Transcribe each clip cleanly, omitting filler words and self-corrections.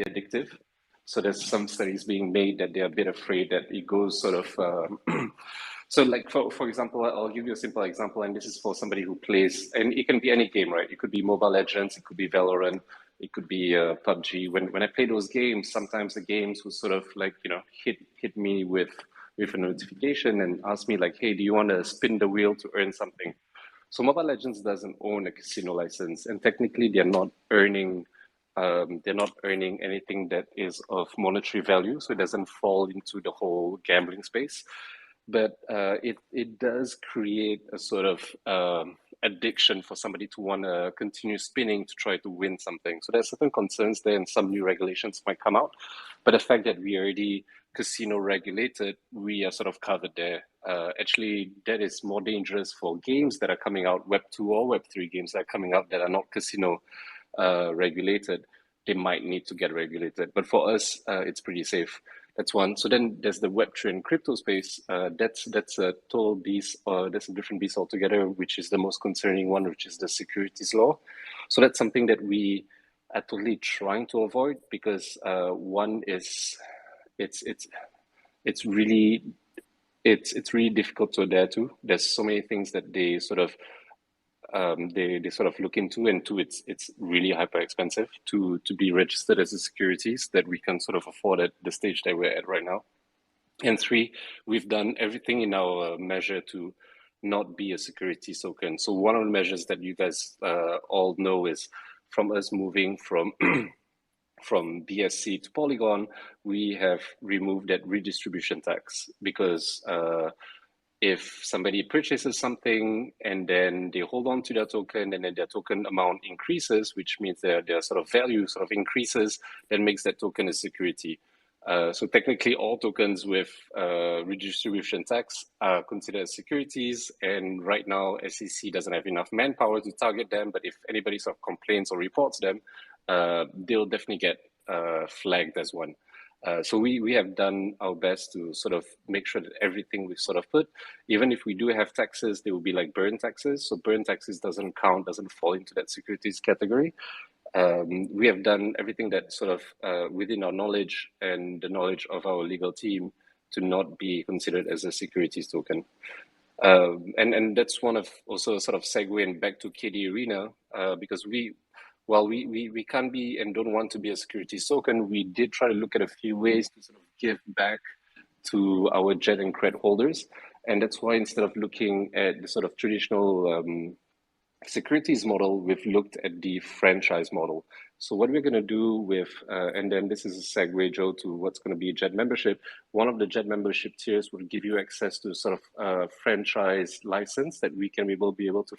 addictive. So there's some studies being made that they're a bit afraid that it goes sort of. So like for example, I'll give you a simple example, and this is for somebody who plays, and it can be any game, right? It could be Mobile Legends, it could be Valorant, it could be PUBG. When I play those games, sometimes the games will sort of like hit me with a notification and ask me like, hey, do you want to spin the wheel to earn something? So Mobile Legends doesn't own a casino license, and technically they're not earning anything that is of monetary value, so it doesn't fall into the whole gambling space. But it does create a sort of addiction for somebody to want to continue spinning to try to win something. So there's certain concerns there, and some new regulations might come out. But the fact that we already casino regulated, we are sort of covered there. Actually, that is more dangerous for games that are coming out, Web 2 or Web 3 games that are coming out that are not casino regulated. They might need to get regulated. But for us, it's pretty safe. That's one. So then there's the Web3 and crypto space. That's a total beast, or that's a different beast altogether, which is the most concerning one, which is the securities law. So that's something that we are totally trying to avoid, because one is it's really difficult to adhere to. There's so many things that they sort of look into, and two, it's really hyper expensive to be registered as a securities that we can sort of afford at the stage that we're at right now. And three, we've done everything in our measure to not be a securities token. So one of the measures that you guys all know is from us moving from from BSC to Polygon, we have removed that redistribution tax, because if somebody purchases something and then they hold on to their token, and then their token amount increases, which means their sort of value sort of increases, that makes that token a security. So technically, all tokens with redistribution tax are considered securities. And right now, SEC doesn't have enough manpower to target them. But if anybody sort of complains or reports them, they'll definitely get flagged as one. So we have done our best to sort of make sure that everything we sort of put, even if we do have taxes, they will be like burn taxes. So burn taxes doesn't count, doesn't fall into that securities category. We have done everything that sort of within our knowledge and the knowledge of our legal team to not be considered as a securities token. And that's one of also sort of segueing back to KD Arena, because while we can't be and don't want to be a securities token, we did try to look at a few ways to sort of give back to our JED and CRED holders. And that's why instead of looking at the sort of traditional securities model, we've looked at the franchise model. So what we're going to do with, and then this is a segue, Joe, to what's going to be JED membership. One of the JED membership tiers will give you access to sort of franchise license that we can be able to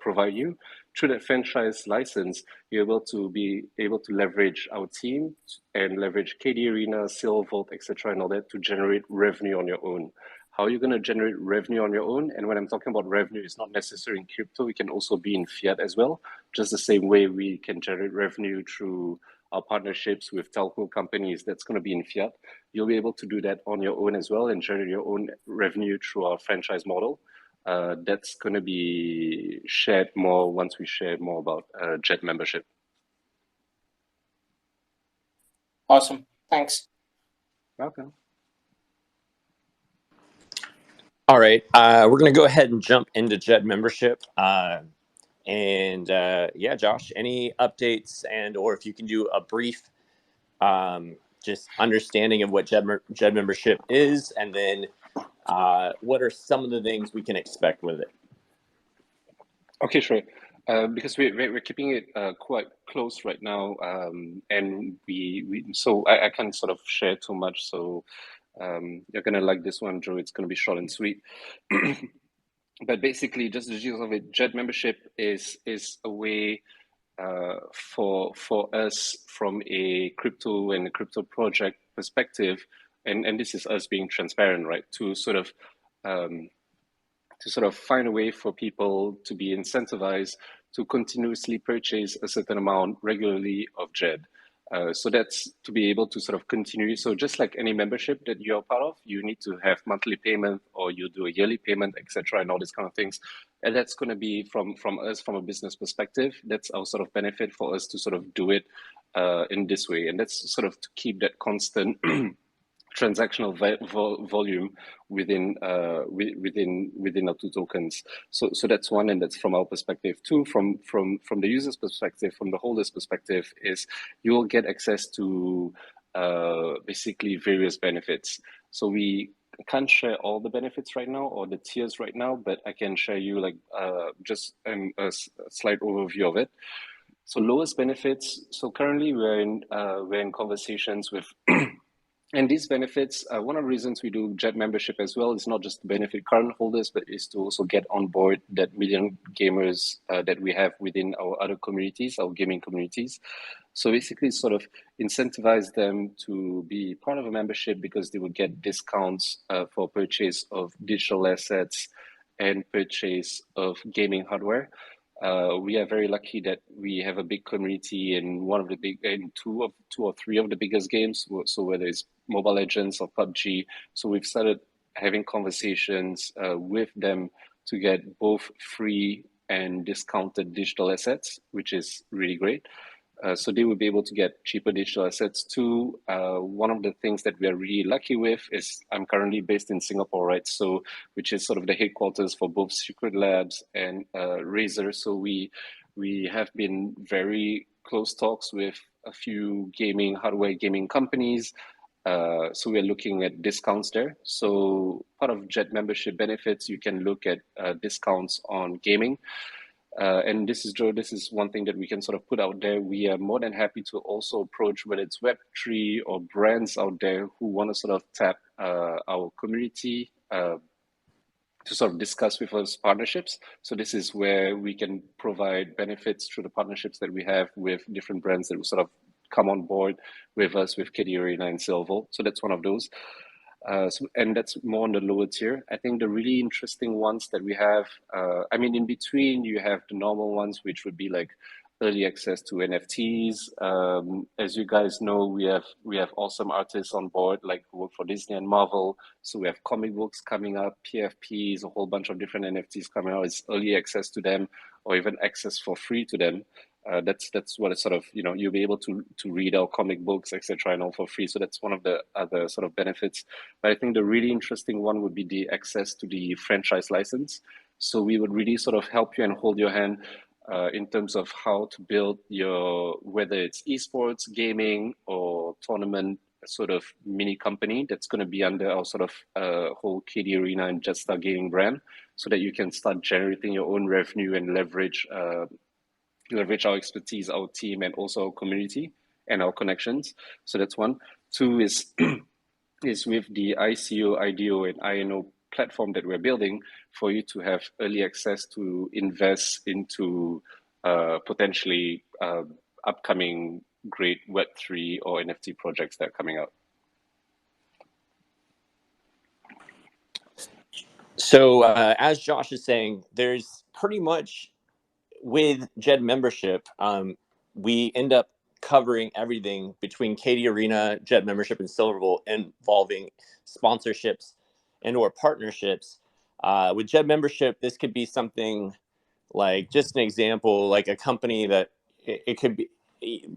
provide you. Through that franchise license, you're able to leverage our team and leverage KD Arena, Silvervolt, etc., and all that to generate revenue on your own. How are you going to generate revenue on your own? And when I'm talking about revenue, it's not necessarily in crypto. It can also be in fiat as well. Just the same way we can generate revenue through our partnerships with telco companies, that's going to be in fiat. You'll be able to do that on your own as well and generate your own revenue through our franchise model. That's going to be shared more once we share more about JED membership. Awesome. Thanks. Welcome. All right, we're going to go ahead and jump into JED membership. Yeah, Josh, any updates or if you can do a brief just understanding of what JED membership is, and then what are some of the things we can expect with it? Okay, sure. Because we're keeping it quite close right now, and so I can't sort of share too much. So you're gonna like this one, Joe. It's gonna be short and sweet. But basically, just the gist of it, JED membership is a way for us from a crypto and a crypto project perspective, and this is us being transparent, right? To sort of find a way for people to be incentivized to continuously purchase a certain amount regularly of JED. So that's to be able to sort of continue. So just like any membership that you're part of, you need to have monthly payment or you do a yearly payment, etc., and all these kind of things. And that's going to be from us, from a business perspective. That's our sort of benefit for us to sort of do it in this way. And that's sort of to keep that constant transactional volume within our two tokens. So that's one, and that's from our perspective. Two, from the user's perspective, from the holder's perspective, is you will get access to basically various benefits. So we can't share all the benefits right now or the tiers right now, but I can share you like just a slight overview of it. So lowest benefits. So currently we're in conversations with. And these benefits, one of the reasons we do JED membership as well is not just to benefit current holders, but is to also get on board that million gamers that we have within our other communities, our gaming communities. So basically sort of incentivize them to be part of a membership because they would get discounts for purchase of digital assets and purchase of gaming hardware. We are very lucky that we have a big community in two or three of the biggest games. So whether it's Mobile Legends or PUBG, so we've started having conversations with them to get both free and discounted digital assets, which is really great. So they will be able to get cheaper digital assets too. One of the things that we are really lucky with is I'm currently based in Singapore, right? So which is sort of the headquarters for both Secret Labs and Razer. So we have been very close talks with a few hardware gaming companies. So we're looking at discounts there. So part of JED membership benefits, you can look at discounts on gaming. And this is, Joe, this is one thing that we can sort of put out there. We are more than happy to also approach whether it's Web3 or brands out there who want to sort of tap our community to sort of discuss with us partnerships. So this is where we can provide benefits through the partnerships that we have with different brands that will sort of come on board with us with KD Arena and Silvo. So that's one of those. And that's more on the lower tier. I think the really interesting ones that we have, in between you have the normal ones, which would be like early access to NFTs. As you guys know, we have awesome artists on board, like who work for Disney and Marvel. So we have comic books coming up, PFPs, a whole bunch of different NFTs coming out. It's early access to them, or even access for free to them. That's what it's sort of, you'll be able to read our comic books, etc., and all for free. So that's one of the other sort of benefits. But I think the really interesting one would be the access to the franchise license. So we would really sort of help you and hold your hand in terms of how to build whether it's esports, gaming, or tournament sort of mini company that's going to be under our sort of whole KD Arena and JEDSTAR gaming brand, so that you can start generating your own revenue and leverage our expertise, our team, and also our community and our connections. So that's one. Two is with the ICO, IDO, and INO platform that we're building for you to have early access to invest into potentially upcoming great Web3 or NFT projects that are coming out. So as Josh is saying, there's pretty much, with JED membership, we end up covering everything between KD Arena, JED membership, and Silverbolt, involving sponsorships and or partnerships. With JED membership, this could be something like, just an example, like a company that it could be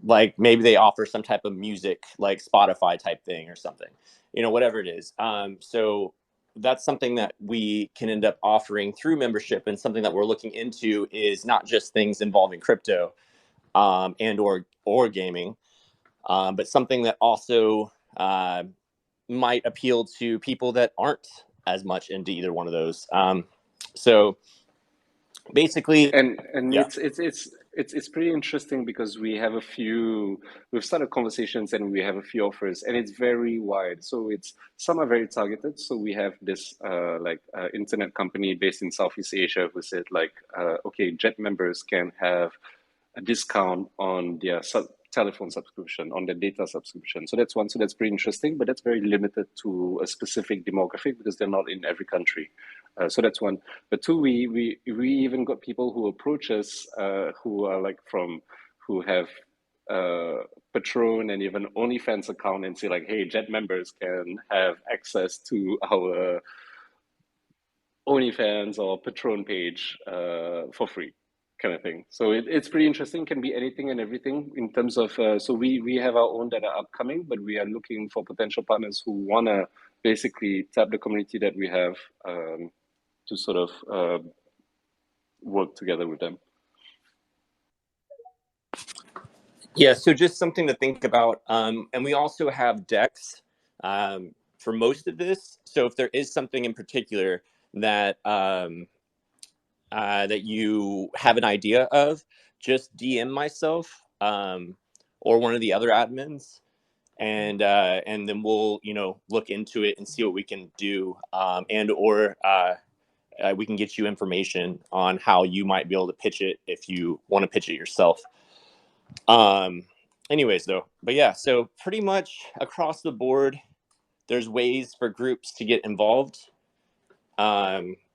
like, maybe they offer some type of music, like Spotify type thing or something, whatever it is. So that's something that we can end up offering through membership, and something that we're looking into is not just things involving crypto and or gaming, but something that also might appeal to people that aren't as much into either one of those. So basically, and yeah. It's pretty interesting because we've started conversations and we have a few offers, and it's very wide. So some are very targeted. So we have this internet company based in Southeast Asia who said okay, JED members can have a discount on their telephone subscription, on the data subscription. So that's one. So that's pretty interesting, but that's very limited to a specific demographic because they're not in every country. So that's one. But two, we even got people who approach us who are who have Patron and even OnlyFans account and say like, hey, Jet members can have access to our OnlyFans or Patron page for free, kind of thing. So it's pretty interesting. Can be anything and everything in terms of. So we have our own that are upcoming, but we are looking for potential partners who wanna basically tap the community that we have to sort of work together with them. Yeah, so just something to think about. And we also have decks for most of this. So if there is something in particular that that you have an idea of, just DM myself or one of the other admins, and then we'll look into it and see what we can do, and or we can get you information on how you might be able to pitch it if you want to pitch it yourself. Anyways though, but yeah, so pretty much across the board there's ways for groups to get involved.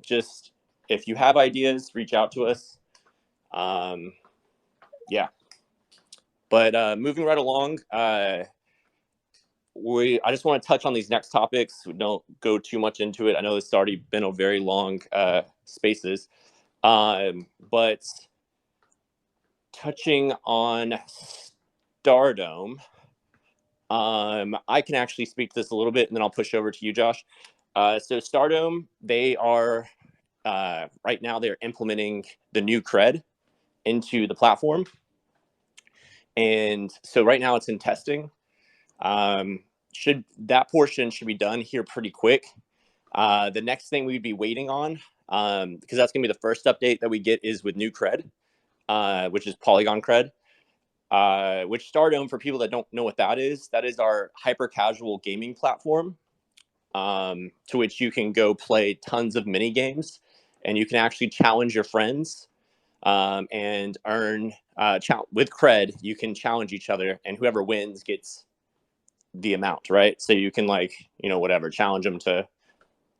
Just if you have ideas, reach out to us. Yeah, but moving right along, I just want to touch on these next topics. We don't go too much into it. I know it's already been a very long spaces, but touching on Stardome, I can actually speak to this a little bit, and then I'll push over to you, Josh. So Stardome, they are right now they're implementing the new cred into the platform, and so right now it's in testing. That portion should be done here pretty quick. The next thing we'd be waiting on, because that's gonna be the first update that we get, is with new cred, which is Polygon cred. Which Stardome, for people that don't know what that is our hyper casual gaming platform, to which you can go play tons of mini games, and you can actually challenge your friends, and earn with cred. You can challenge each other, and whoever wins gets the amount, right? So you can whatever, challenge them to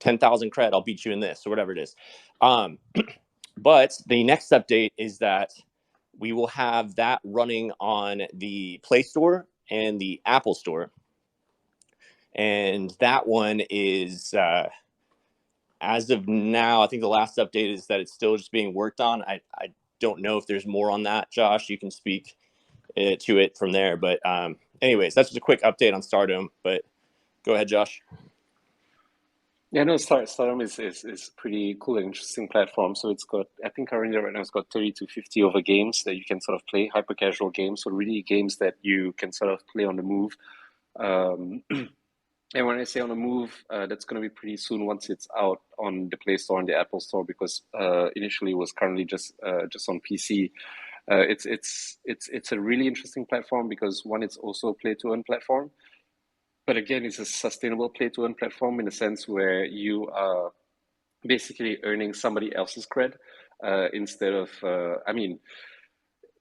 10,000 cred. I'll beat you in this, or whatever it is. But the next update is that we will have that running on the Play Store and the Apple Store. And that one is, as of now, I think the last update is that it's still just being worked on. I don't know if there's more on that. Josh, you can speak to it from there. But anyways, that's just a quick update on Stardome. But go ahead, Josh. Yeah, no, Stardome is pretty cool and interesting platform. So it's got, I think currently right now it's got 30 to 50 over games that you can sort of play, hyper casual games. So really games that you can sort of play on the move. And when I say on the move, that's going to be pretty soon once it's out on the Play Store and the Apple Store, because initially it was currently just on PC. It's a really interesting platform because one, it's also a play to earn platform. But again, it's a sustainable play-to-earn platform in a sense where you are basically earning somebody else's cred instead of,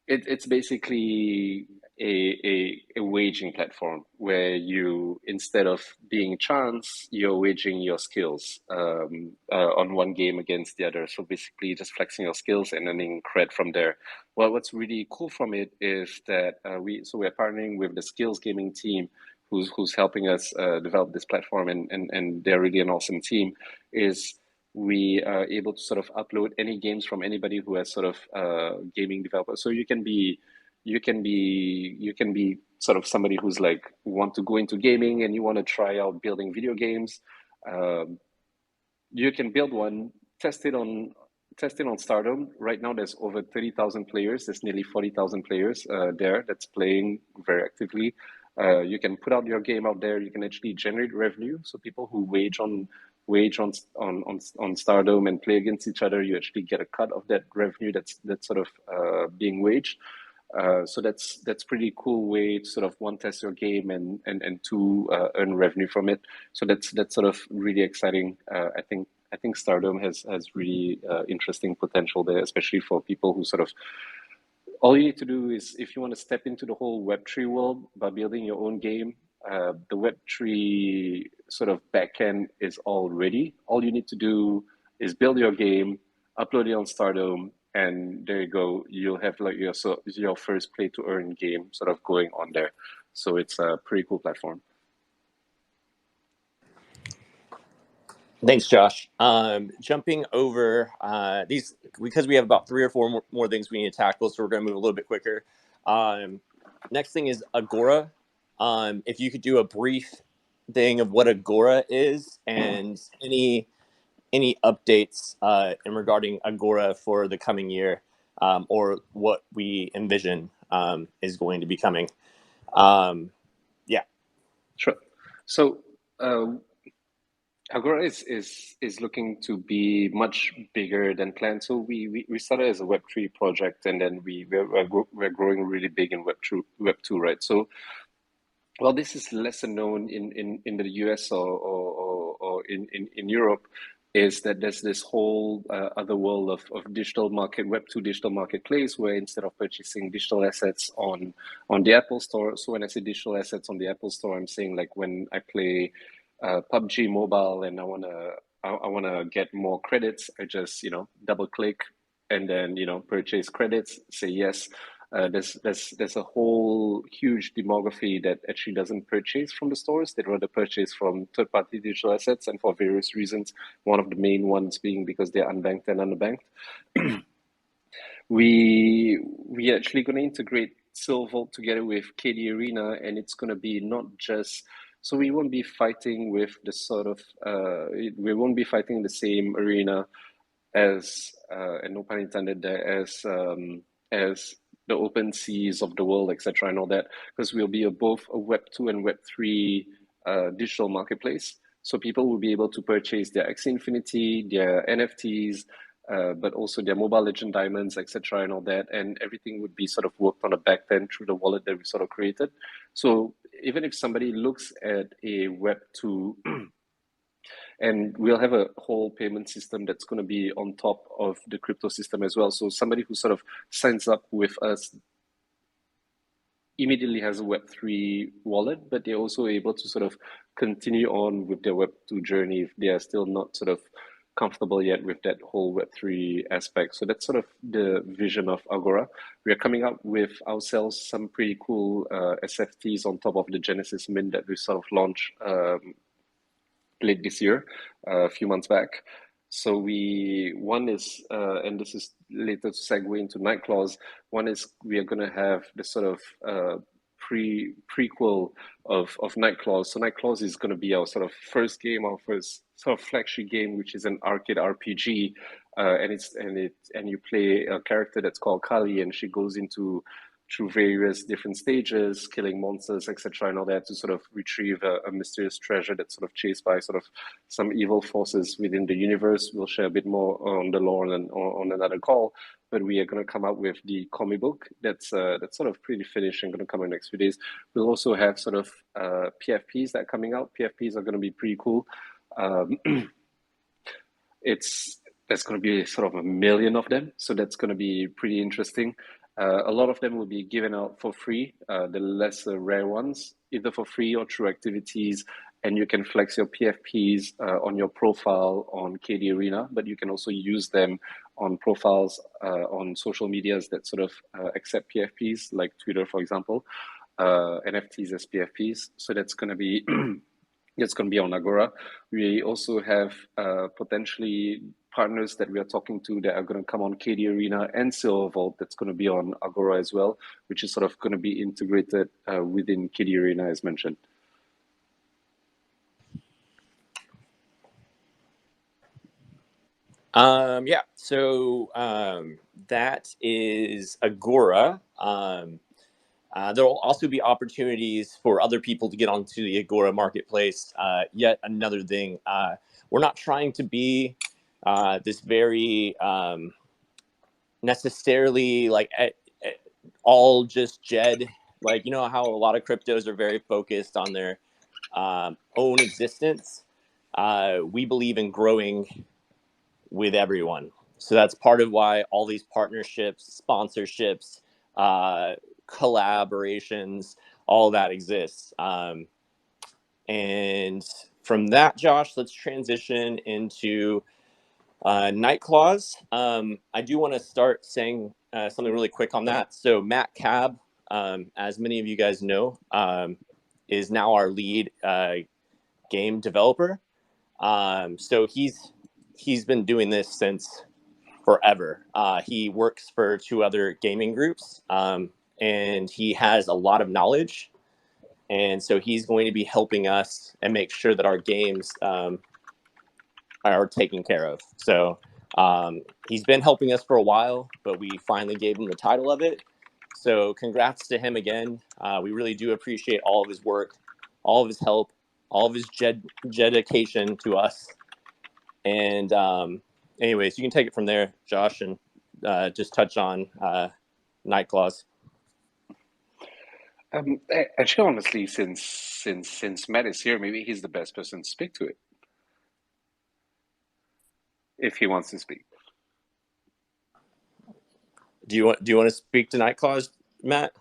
it's basically a waging platform where you, instead of being chance, you're waging your skills on one game against the other. So basically just flexing your skills and earning cred from there. Well, what's really cool from it is that we're partnering with the Skills Gaming team, who's helping us develop this platform, and they're really an awesome team. Is we are able to sort of upload any games from anybody who has sort of gaming developers. So you can be sort of somebody who's like want to go into gaming and you want to try out building video games. You can build one, test it on Stardome. Right now, there's over 30,000 players. There's nearly 40,000 players there that's playing very actively. You can put out your game out there. You can actually generate revenue. So people who wage on Stardome and play against each other, you actually get a cut of that revenue that's sort of being waged. So that's pretty cool way to sort of one, test your game, and two, earn revenue from it. So that's sort of really exciting. I think Stardome has really interesting potential there, especially for people who sort of, all you need to do is, if you want to step into the whole Web3 world by building your own game, the Web3 sort of backend is all ready. All you need to do is build your game, upload it on Stardome, and there you go. You'll have like your first play to earn game sort of going on there. So it's a pretty cool platform. Thanks, Josh. Jumping over these, because we have about 3 or 4 more things we need to tackle, so we're going to move a little bit quicker. Next thing is Agora. If you could do a brief thing of what Agora is and any updates in regarding Agora for the coming year, or what we envision is going to be coming. Yeah. Sure. So Agora is looking to be much bigger than planned. So we started as a Web3 project, and then we're growing really big in Web2, right? So, well, this is lesser known in the US or in Europe, is that there's this whole other world of digital market, Web2 digital marketplace, where instead of purchasing digital assets on the Apple Store, so when I say digital assets on the Apple Store, I'm saying like when I play PUBG Mobile and I wanna get more credits, I just double click and then purchase credits, say yes. There's a whole huge demography that actually doesn't purchase from the stores. They'd rather purchase from third-party digital assets, and for various reasons. One of the main ones being because they're unbanked and underbanked. we actually going to integrate Silvervault together with KD Arena, and it's going to be not just. So we won't be fighting with the sort of we won't be fighting in the same arena as and no pun intended there, as the open seas of the world, etc., and all that, because we'll be both a Web2 and Web3 digital marketplace. So people will be able to purchase their Axie Infinity, their NFTs, but also their Mobile Legend diamonds, etc., and all that, and everything would be sort of worked on the back end through the wallet that we sort of created. So even if somebody looks at a Web2, and we'll have a whole payment system that's going to be on top of the crypto system as well. So somebody who sort of signs up with us immediately has a Web3 wallet, but they're also able to sort of continue on with their Web2 journey if they are still not sort of comfortable yet with that whole Web3 aspect. So that's sort of the vision of Agora. We are coming up with ourselves some pretty cool SFTs on top of the Genesis Mint that we sort of launched late this year, a few months back. So one is, and this is later to segue into Nightclaws, one is we are going to have the sort of prequel of Nightclaws. So Nightclaws is going to be our sort of first game, our first sort of flagship game, which is an arcade RPG, and you play a character that's called Kali, and she goes through various different stages, killing monsters, etc., and all that, to sort of retrieve a mysterious treasure that's sort of chased by sort of some evil forces within the universe. We'll share a bit more on the lore on another call, but we are going to come out with the comic book that's sort of pretty finished and going to come in the next few days. We'll also have sort of PFPs that are coming out. PFPs are going to be pretty cool. There's going to be sort of 1 million of them, so that's going to be pretty interesting. A lot of them will be given out for free, the lesser rare ones, either for free or through activities, and you can flex your PFPs on your profile on KD Arena, but you can also use them on profiles on social medias that sort of accept PFPs, like Twitter, for example, NFTs as PFPs. So that's going to be it's going to be on Agora. We also have potentially partners that we are talking to that are going to come on KD Arena and Silvervault that's going to be on Agora as well, which is sort of going to be integrated within KD Arena as mentioned. Yeah, so that is Agora. There will also be opportunities for other people to get onto the Agora marketplace. Yet another thing, we're not trying to be this very necessarily like all just JED. Like, you know how a lot of cryptos are very focused on their own existence. We believe in growing with everyone. So that's part of why all these partnerships, sponsorships, collaborations, all that exists. And from that, Josh, let's transition into Night Claws. I do want to start saying something really quick on that. So Matt Cab, as many of you guys know, is now our lead game developer. So he's been doing this since forever. He works for 2 other gaming groups, and he has a lot of knowledge. And so he's going to be helping us and make sure that our games are taken care of. So he's been helping us for a while, but we finally gave him the title of it. So congrats to him again. We really do appreciate all of his work, all of his help, all of his dedication to us. And anyways, you can take it from there, Josh, and just touch on Night Claws. Actually, honestly, since Matt is here, maybe he's the best person to speak to it, if he wants to speak. Do you want to speak to Night Claws, Matt?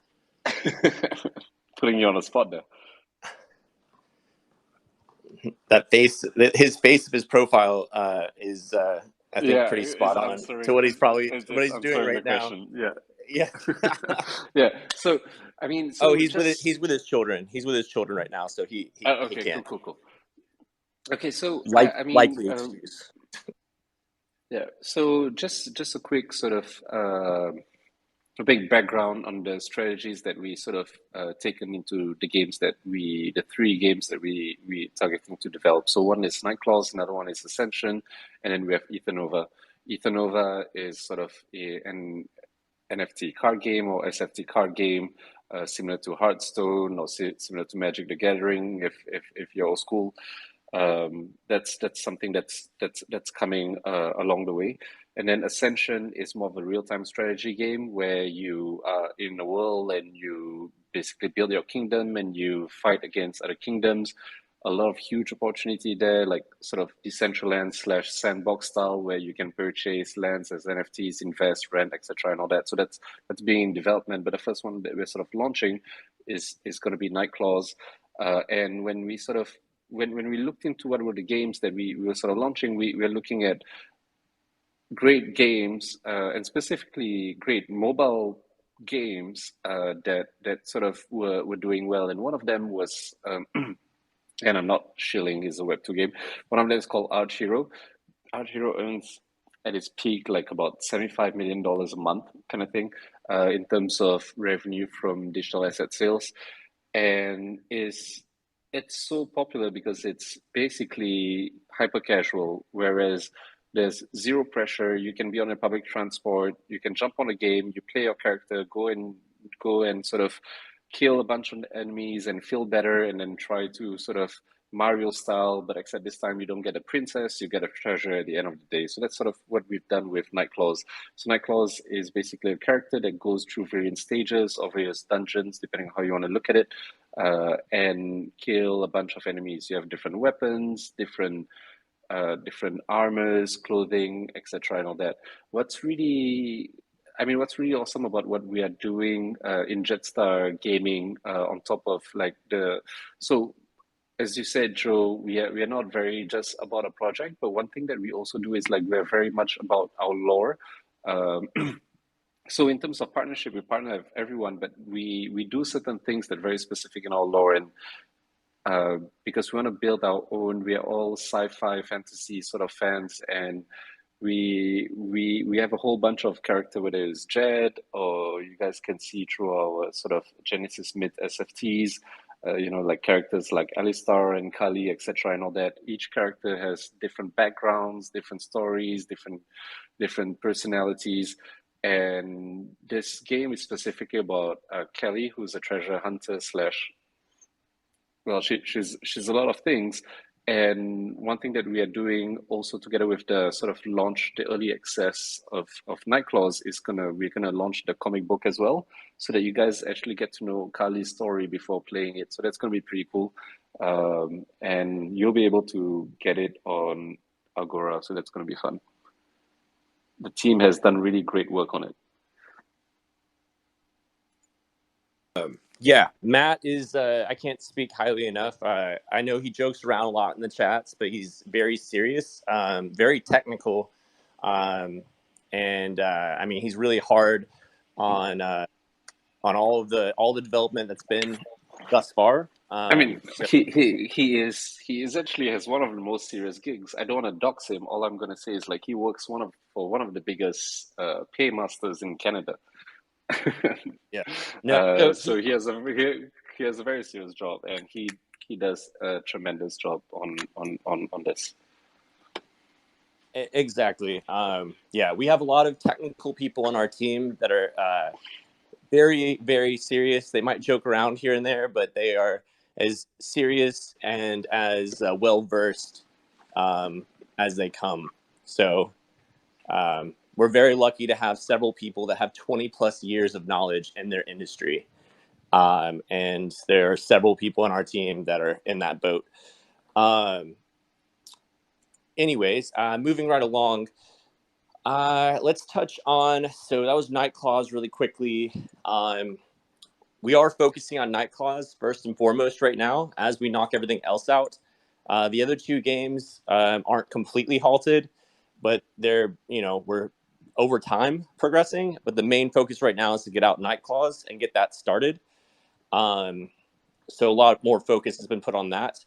Putting you on the spot there. That face, his face of his profile is, I think, pretty spot on to what he's doing right now. Yeah. Yeah. So, I mean, he's with his children. He's with his children right now, so he okay, can't. Cool. Okay, so I mean, likely excuse. Yeah. So just a quick sort of a big background on the strategies that we sort of taken into the games the 3 games that we targeting to develop. So one is Night Claws, another one is Ascension, and then we have Ethanova. Ethanova is sort of an NFT card game or SFT card game, similar to Hearthstone or similar to Magic the Gathering. If you're old school, that's something that's coming along the way. And then Ascension is more of a real-time strategy game where you are in a world and you basically build your kingdom and you fight against other kingdoms. A lot of huge opportunity there, like sort of Decentraland / sandbox style, where you can purchase lands as NFTs, invest, rent, etc., and all that. So that's being in development. But the first one that we're sort of launching is going to be Night Claws. And when we sort of when we looked into what were the games that we were sort of launching, we were looking at great games and specifically great mobile games that sort of were doing well. And one of them was. And I'm not shilling, is a Web2 game. One of them is called Arch Hero. Arch Hero earns at its peak like about $75 million a month kind of thing in terms of revenue from digital asset sales. And it's so popular because it's basically hyper casual, whereas there's zero pressure. You can be on a public transport, you can jump on a game, you play your character, go and sort of kill a bunch of enemies and feel better, and then try to sort of Mario style, but except this time you don't get a princess, you get a treasure at the end of the day. So that's sort of what we've done with Night Claws. So Night Claws is basically a character that goes through various stages or various dungeons, depending on how you want to look at it, and kill a bunch of enemies. You have different weapons, different armors, clothing, etc., and all that. What's really awesome about what we are doing in JEDSTAR Gaming on top of so as you said, Joe, we are not very just about a project, but one thing that we also do is like we're very much about our lore. So in terms of partnership, we partner with everyone, but we do certain things that are very specific in our lore, and because we want to build our own. We are all sci-fi fantasy sort of fans, and we have a whole bunch of character, whether it's Jed or you guys can see through our sort of Genesis Myth SFTs, like characters like Alistar and Kali, etc., and all that. Each character has different backgrounds, different stories, different personalities. And this game is specifically about Kelly, who's a treasure hunter / well, she's a lot of things. And one thing that we are doing also together with the sort of launch, the early access of Night Claws is we're gonna launch the comic book as well, so that you guys actually get to know Kali's story before playing it. So that's gonna be pretty cool. And you'll be able to get it on Agora, so that's gonna be fun. The team has done really great work on it. Yeah, Matt is, I can't speak highly enough. I know he jokes around a lot in the chats, but he's very serious, very technical. I mean, he's really hard on all the development that's been thus far. I mean, he is actually has one of the most serious gigs. I don't want to dox him. All I'm going to say is like he works for one of the biggest paymasters in Canada. Yeah. No, so he has a very serious job, and he does a tremendous job on this. Exactly. Yeah, we have a lot of technical people on our team that are very, very serious. They might joke around here and there, but they are as serious and as well versed as they come. So we're very lucky to have several people that have 20 plus years of knowledge in their industry. And there are several people on our team that are in that boat. Anyways, moving right along, let's touch on, so that was Night Claws really quickly. We are focusing on Night Claws first and foremost right now as we knock everything else out. The other two games aren't completely halted, but they're, we're over time progressing. But the main focus right now is to get out Night Claws and get that started. So a lot more focus has been put on that.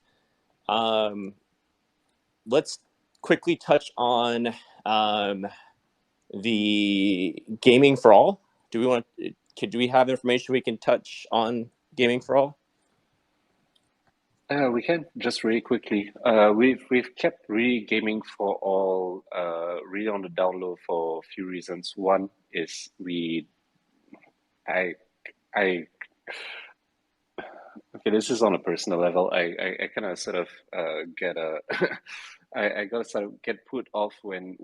Let's quickly touch on the Gaming for All. Do we have information we can touch on Gaming for All? We can just really quickly. We've kept really Gaming for All really on the down low for a few reasons. One is okay, this is on a personal level. I kind of sort of get I gotta sort of get put off when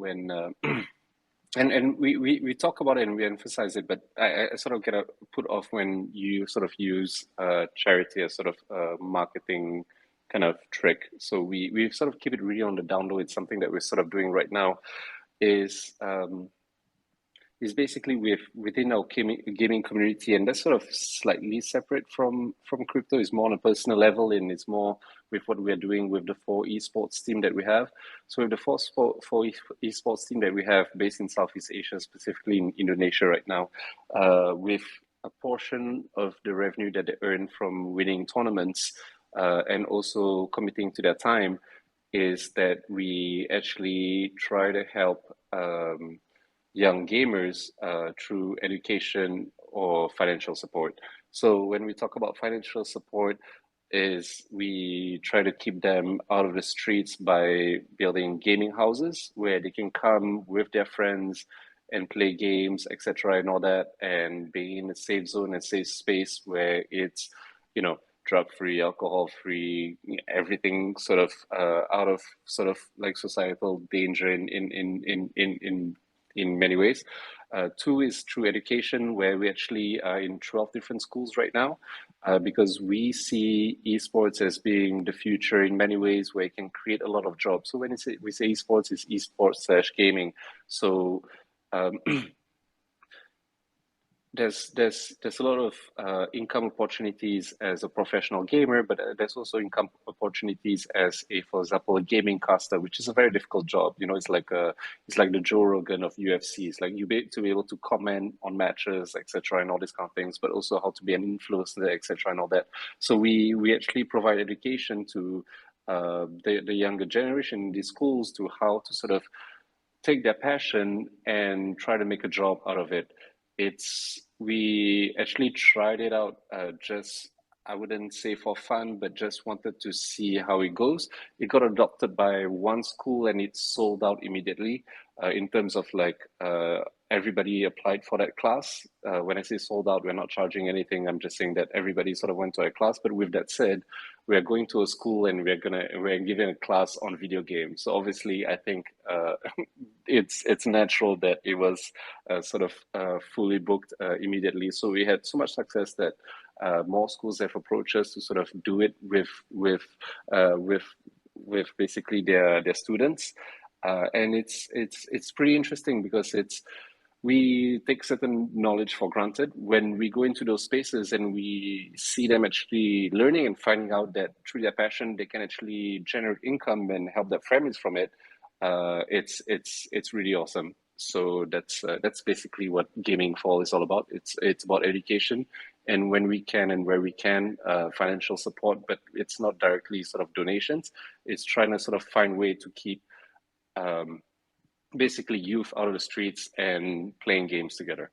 and we talk about it and we emphasize it, but I sort of get put off when you sort of use charity as sort of a marketing kind of trick. So we sort of keep it really on the down low. It's something that we're sort of doing right now is basically within our gaming community, and that's sort of slightly separate from crypto. It's more on a personal level, and it's more with what we're doing with the 4 esports team that we have. So with the four esports team that we have based in Southeast Asia, specifically in Indonesia right now, with a portion of the revenue that they earn from winning tournaments and also committing to their time, is that we actually try to help young gamers through education or financial support. So when we talk about financial support, is we try to keep them out of the streets by building gaming houses where they can come with their friends and play games, etc., and all that, and being in a safe zone and safe space where it's, drug-free, alcohol-free, everything sort of out of sort of like societal danger in many ways. 2 is through education, where we actually are in 12 different schools right now, because we see esports as being the future in many ways, where it can create a lot of jobs. So when we say esports, it's esports/gaming. So there's a lot of income opportunities as a professional gamer, but there's also income opportunities as for example, a gaming caster, which is a very difficult job. It's like the Joe Rogan of UFC. It's like to be able to comment on matches, etc., and all these kind of things, but also how to be an influencer, etc., and all that. So we actually provide education to the younger generation in these schools to how to sort of take their passion and try to make a job out of it. We actually tried it out just, I wouldn't say for fun, but just wanted to see how it goes. It got adopted by one school and it sold out immediately. In terms of like everybody applied for that class. When I say sold out, we're not charging anything. I'm just saying that everybody sort of went to a class. But with that said, we're going to a school and we're giving a class on video games. So obviously, I think it's natural that it was sort of fully booked immediately. So we had so much success that more schools have approached us to sort of do it with basically their students, and it's pretty interesting because we take certain knowledge for granted when we go into those spaces and we see them actually learning and finding out that through their passion they can actually generate income and help their families from it. it's really awesome. So that's basically what Gaming Fall is all about. It's about education, and when we can and where we can, financial support, but it's not directly sort of donations. It's trying to sort of find way to keep basically youth out of the streets and playing games together.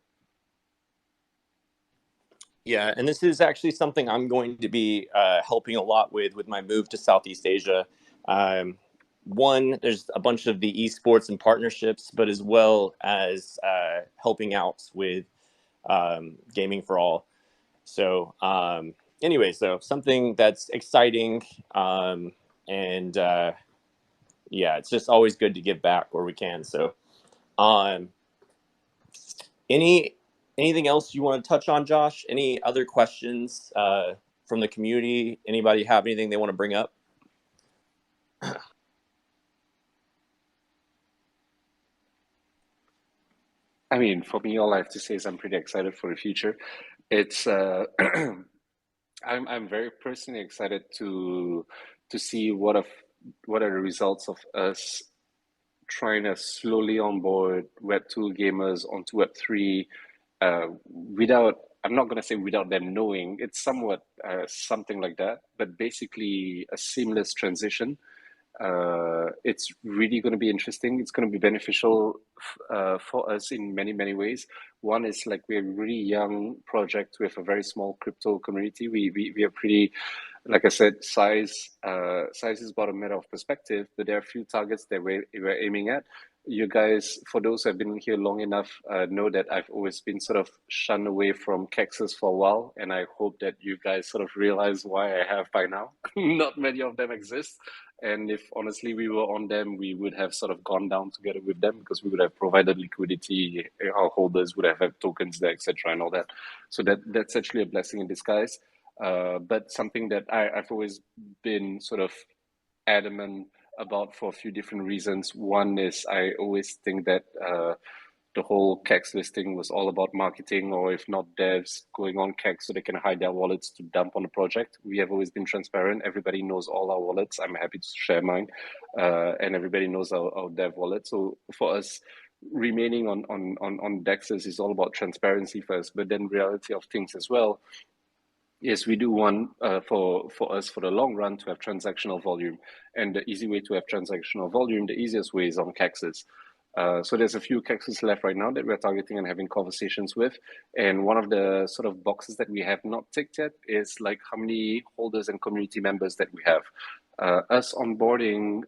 Yeah, and this is actually something I'm going to be helping a lot with my move to Southeast Asia. One, there's a bunch of the esports and partnerships, but as well as helping out with Gaming for All. So anyway, so something that's exciting, and yeah, it's just always good to give back where we can. So anything else you want to touch on, Josh? Any other questions from the community? Anybody have anything they want to bring up? I mean, for me, all I have to say is I'm pretty excited for the future. It's I'm very personally excited to see what are the results of us trying to slowly onboard Web2 gamers onto Web3 without, I'm not going to say without them knowing, it's somewhat something like that, but basically a seamless transition. It's really going to be interesting. It's going to be beneficial for us in many, many ways. One is like we're a really young project with a very small crypto community. We are pretty, like I said, size is about a matter of perspective, but there are a few targets that we're aiming at. You guys, for those who have been here long enough, know that I've always been sort of shunned away from Kexes for a while, and I hope that you guys sort of realize why I have by now. Not many of them exist, and if honestly we were on them, we would have sort of gone down together with them because we would have provided liquidity, our holders would have had tokens there, etc., and all that. So that's actually a blessing in disguise. But something that I've always been sort of adamant about for a few different reasons. One is I always think that the whole Kex listing was all about marketing, or if not devs going on Kex so they can hide their wallets to dump on the project. We have always been transparent. Everybody knows all our wallets. I'm happy to share mine, and everybody knows our dev wallet. So for us, remaining on Dexes is all about transparency first, but then reality of things as well. Yes, we do want for us for the long run to have transactional volume, and the easy way to have transactional volume, the easiest way is on Kexes. So there's a few Kexes left right now that we're targeting and having conversations with, and one of the sort of boxes that we have not ticked yet is like how many holders and community members that we have. Us onboarding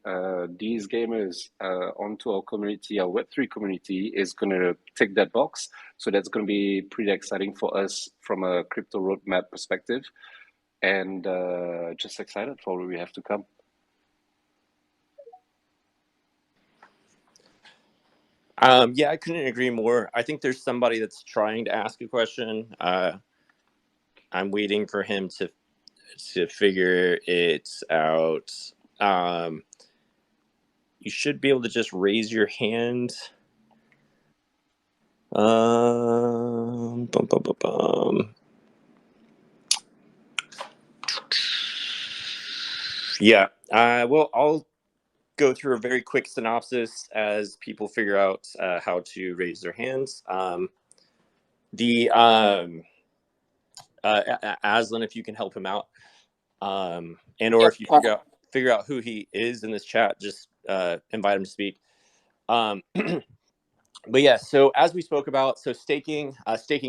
these gamers onto our community, our Web3 community, is going to tick that box. So that's going to be pretty exciting for us from a crypto roadmap perspective, and just excited for what we have to come. Yeah, I couldn't agree more. I think there's somebody that's trying to ask a question. I'm waiting for him to figure it out. You should be able to just raise your hand. Yeah. Well, I'll go through a very quick synopsis as people figure out how to raise their hands. Aslan, if you can help him out, and or Yep. if you figure out who he is in this chat, just invite him to speak. But yeah, so as we spoke about, so staking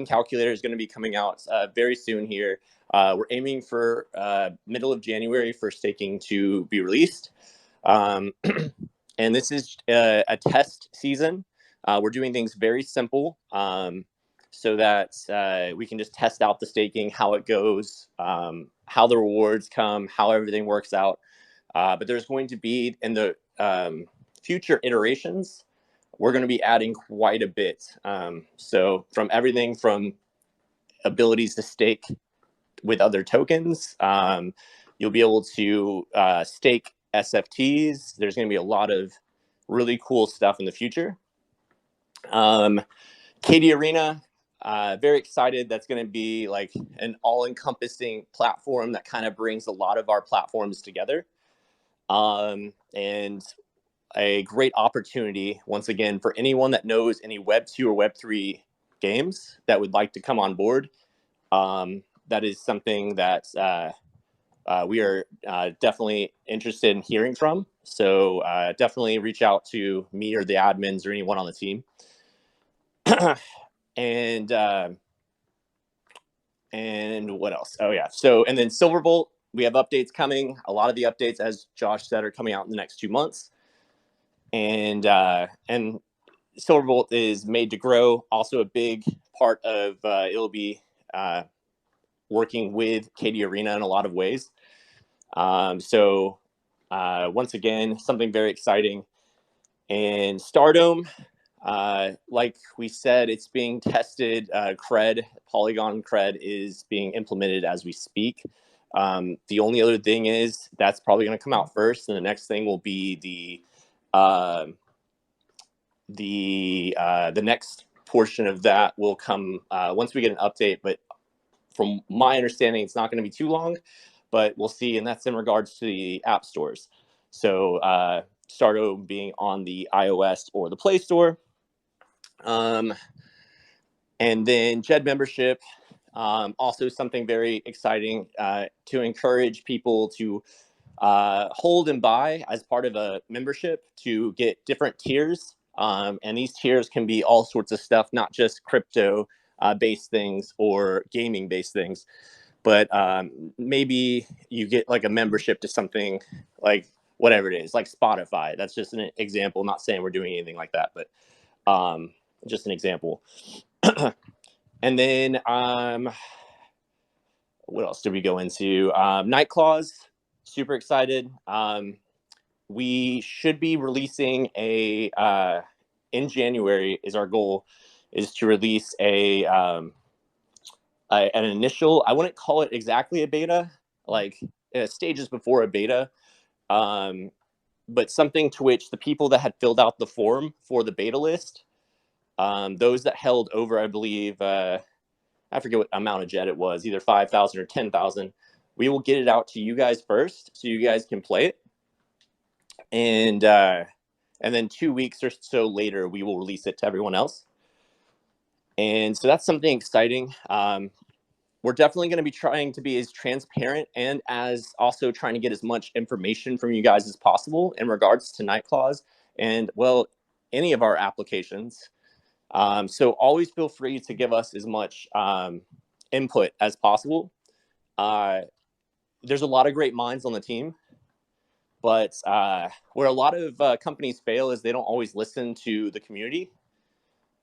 calculator is going to be coming out very soon here. We're aiming for middle of January for staking to be released. And this is a test season. We're doing things very simple so that we can just test out the staking, how it goes, how the rewards come, how everything works out. But there's going to be, in the future iterations, we're going to be adding quite a bit. So from everything from abilities to stake with other tokens, you'll be able to stake SFTs. There's going to be a lot of really cool stuff in the future. Katie Arena, very excited. That's going to be like an all-encompassing platform that kind of brings a lot of our platforms together. And a great opportunity, once again, for anyone that knows any Web 2 or Web 3 games that would like to come on board. That is something that we are definitely interested in hearing from. So definitely reach out to me or the admins or anyone on the team. And what else? Oh yeah. So, and then Silverbolt, we have updates coming. A lot of the updates, as Josh said, are coming out in the next 2 months. And Silverbolt is made to grow. Also a big part of it'll be working with KD Arena in a lot of ways. So once again, something very exciting. And Stardome, like we said, it's being tested. Polygon cred is being implemented as we speak. The only other thing is that's probably going to come out first, and the next thing will be the next portion of that will come once we get an update. But from my understanding, it's not going to be too long, but we'll see. And that's in regards to the app stores. So Stardome being on the iOS or the Play Store. And then JED membership, also something very exciting to encourage people to hold and buy as part of a membership to get different tiers. And these tiers can be all sorts of stuff, not just crypto based things or gaming based things, but maybe you get like a membership to something like whatever it is, like Spotify. That's just an example. I'm not saying we're doing anything like that, but just an example. And then what else did we go into? Night Claws, super excited. We should be releasing in January is our goal, is to release an initial, I wouldn't call it exactly a beta, like stages before a beta, but something to which the people that had filled out the form for the beta list, those that held over, I believe, I forget what amount of JED it was, either 5,000 or 10,000. We will get it out to you guys first, so you guys can play it, and then 2 weeks or so later, we will release it to everyone else. And so that's something exciting. We're definitely going to be trying to be as transparent and as also trying to get as much information from you guys as possible in regards to Night Claws and, well, any of our applications. So always feel free to give us as much input as possible. There's a lot of great minds on the team, but where a lot of companies fail is they don't always listen to the community.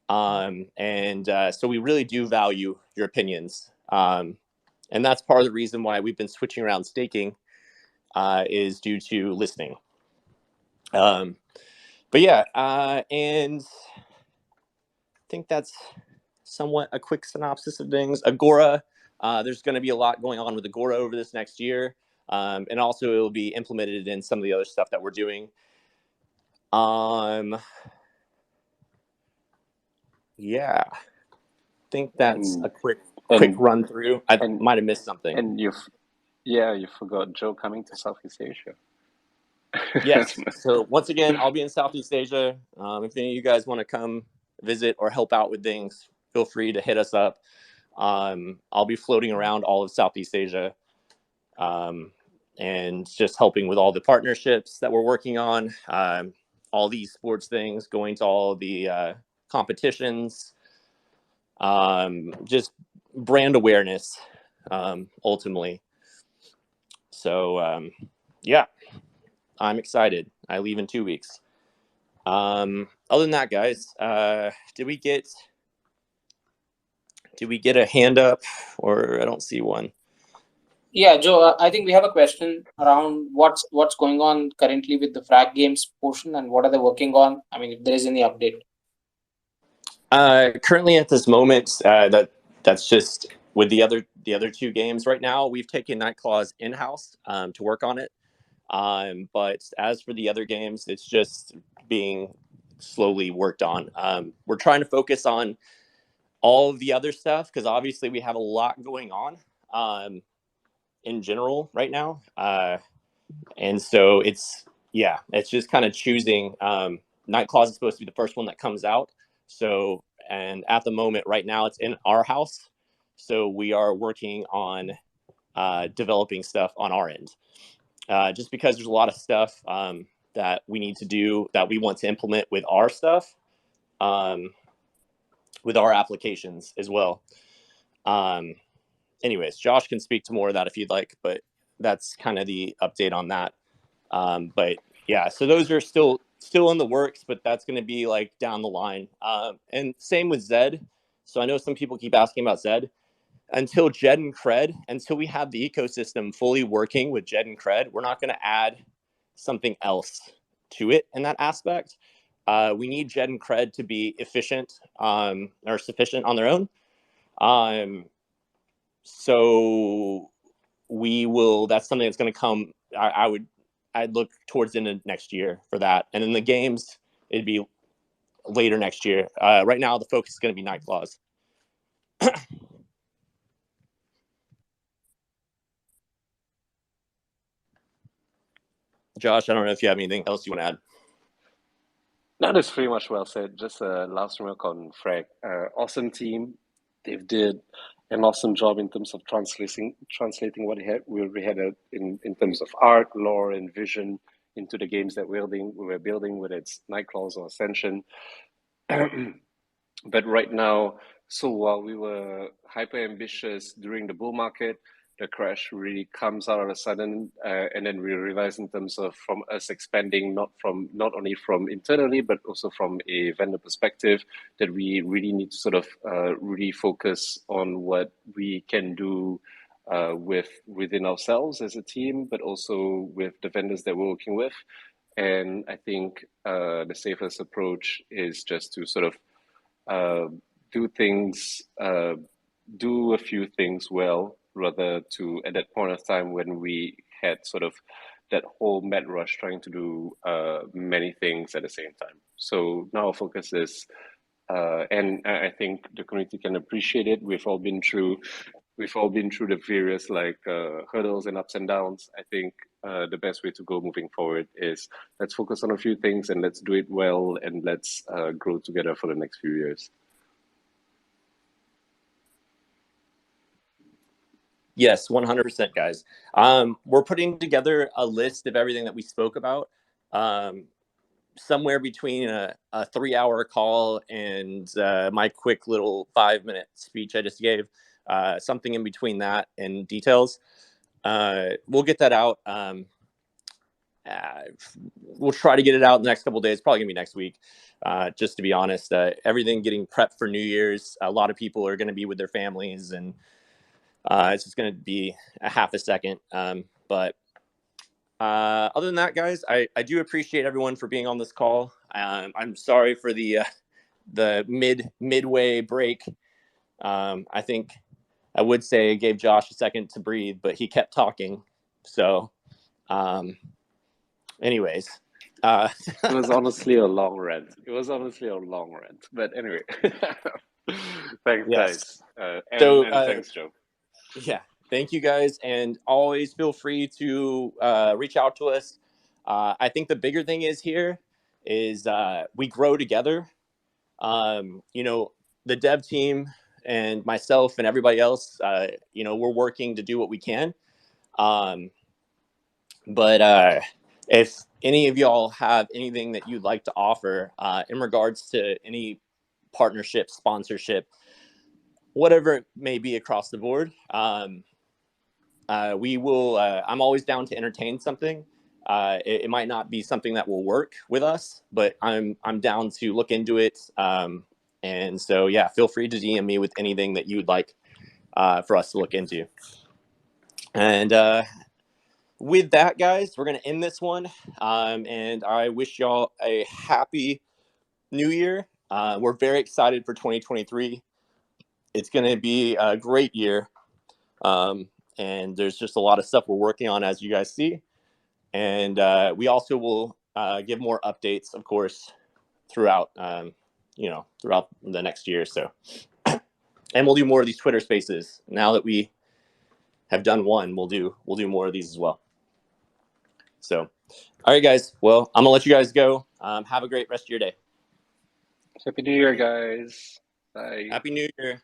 So we really do value your opinions. And that's part of the reason why we've been switching around staking is due to listening. But yeah, and I think that's somewhat a quick synopsis of things. Agora, there's going to be a lot going on with Agora over this next year. And also it will be implemented in some of the other stuff that we're doing. Yeah, I think that's a quick run through. I might have missed something. And you forgot Joe coming to Southeast Asia. Yes. So once again, I'll be in Southeast Asia. If any of you guys want to come visit or help out with things, feel free to hit us up. I'll be floating around all of Southeast Asia and just helping with all the partnerships that we're working on, all these sports things, going to all the competitions, just brand awareness, ultimately. So, yeah, I'm excited. I leave in 2 weeks. Other than that, guys, did we get a hand up, or I don't see one? Yeah, Joe, I think we have a question around what's going on currently with the Frag Games portion and what are they working on? I mean, if there is any update. Currently at this moment, that's just with the other 2 games right now. We've taken Night Claws in-house to work on it. But as for the other games, it's just being slowly worked on. We're trying to focus on all of the other stuff because obviously we have a lot going on in general right now. And so it's yeah, it's just kind of choosing. Night Claws is supposed to be the first one that comes out. So, and at the moment, right now, it's in our house. So we are working on developing stuff on our end. Just because there's a lot of stuff that we need to do that we want to implement with our stuff, with our applications as well. Anyways, Josh can speak to more of that if you'd like, but that's kind of the update on that. But yeah, so those are still in the works, but that's going to be like down the line. And same with Zed. So I know some people keep asking about Zed. Until Jed and Cred, until we have the ecosystem fully working with Jed and Cred, we're not going to add something else to it in that aspect. We need Jed and Cred to be efficient or sufficient on their own. So we will, that's something that's going to come. I'd look towards the end of next year for that. And then the games, it'd be later next year. Right now, the focus is going to be Night Claws. Josh, I don't know if you have anything else you want to add. No, that's pretty much well said. Just a last remark on Frag. Awesome team. They did an awesome job in terms of translating what we had in terms of art, lore, and vision into the games that we were building, whether it's Nightclaws or Ascension. But right now, so while we were hyper ambitious during the bull market, the crash really comes out of a sudden, and then we realize in terms of from us expanding, not only from internally but also from a vendor perspective, that we really need to sort of really focus on what we can do within ourselves as a team, but also with the vendors that we're working with. And I think the safest approach is just to sort of do a few things well, rather to at that point of time when we had sort of that whole mad rush trying to do many things at the same time. So now our focus is, and I think the community can appreciate it. We've all been through the various hurdles and ups and downs. I think the best way to go moving forward is let's focus on a few things and let's do it well, and let's grow together for the next few years. Yes, 100%, guys. We're putting together a list of everything that we spoke about. Somewhere between a 3-hour call and my quick little 5-minute speech I just gave. Something in between that and details. We'll get that out. We'll try to get it out in the next couple of days. Probably gonna be next week. Just to be honest, everything getting prepped for New Year's. A lot of people are going to be with their families, and it's just going to be a half a second. But other than that, guys, I do appreciate everyone for being on this call. I'm sorry for the midway break. I think I would say it gave Josh a second to breathe, but he kept talking. So, anyways. It was honestly a long rant. But anyway, thanks, Yes. guys. And thanks, Joe. Yeah. Thank you, guys. And always feel free to reach out to us. I think the bigger thing is we grow together. The dev team and myself and everybody else, we're working to do what we can. But if any of y'all have anything that you'd like to offer in regards to any partnership, sponsorship, whatever it may be across the board, we will. I'm always down to entertain something. It might not be something that will work with us, but I'm down to look into it. And so, yeah, feel free to DM me with anything that you would like for us to look into. And with that, guys, we're going to end this one. And I wish y'all a happy New Year. We're very excited for 2023. It's going to be a great year. And there's just a lot of stuff we're working on, as you guys see. And we also will give more updates, of course, throughout the next year or so. And we'll do more of these Twitter Spaces. Now that we have done one, we'll do more of these as well. So, all right, guys. Well, I'm gonna let you guys go. Have a great rest of your day. Happy New Year, guys. Bye. Happy New Year.